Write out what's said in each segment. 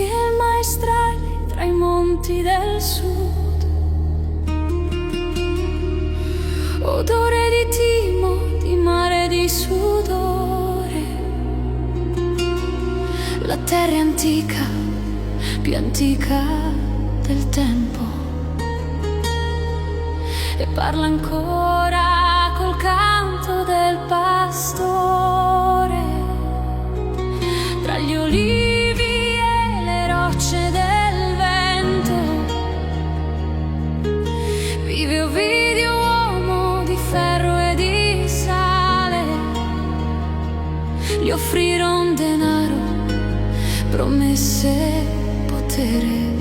e maestrali tra i monti del sud. Odore di timo, di mare, di sudore. La terra è antica, più antica del tempo, e parla ancora col canto del pastore. Tra gli olivi e le rocce del vento vive Ovidio, uomo di ferro e di sale. Gli offriron denaro, promesse, potere,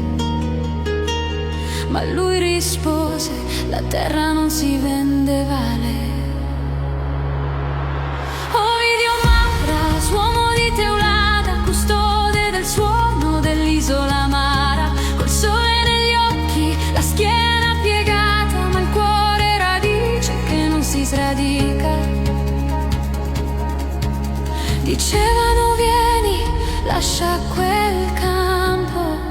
ma lui rispose: la terra non si vende, vale. Ovidio Mauras, uomo di Teulada, custode del suono dell'isola amara, col sole negli occhi, la schiena piegata, ma il cuore radice che non si sradica. Dicevano: vieni, lascia quel campo.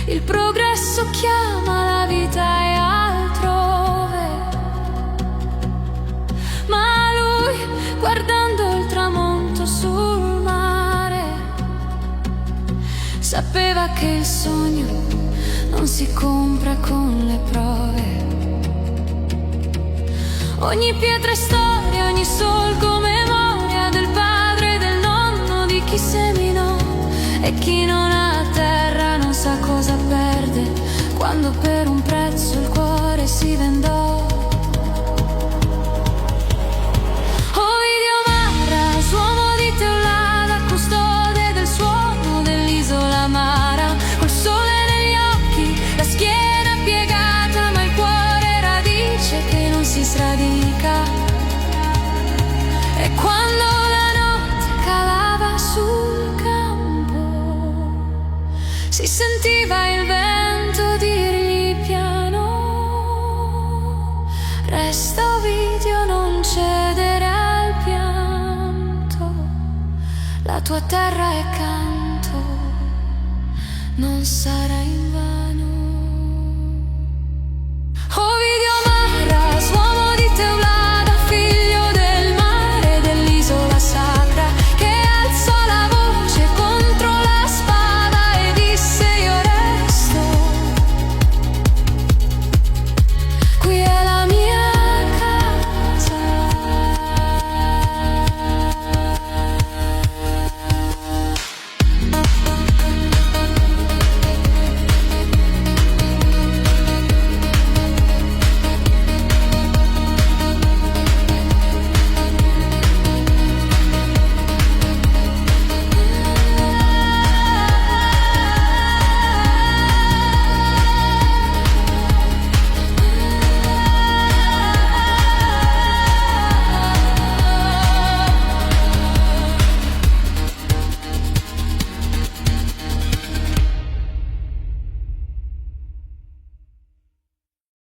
Il progresso chiama, la vita è altrove. Ma lui, guardando il tramonto sul mare, sapeva che il sogno non si compra con le prove. Ogni pietra è storia, ogni solco memoria del padre e del nonno, di chi seminò. E chi non ha terra non sa cosa perde quando per un prezzo il cuore si vendò. Ovidio Mauras, uomo di Teulada, custode del suono dell'isola amara, col sole negli occhi, la schiena piegata, ma il cuore radice che non si sradica. E quando la notte calava sul campo, si sentiva il vento dirgli piano: resta Ovidio, non cedere al pianto, la tua terra è canto, non sarà invano.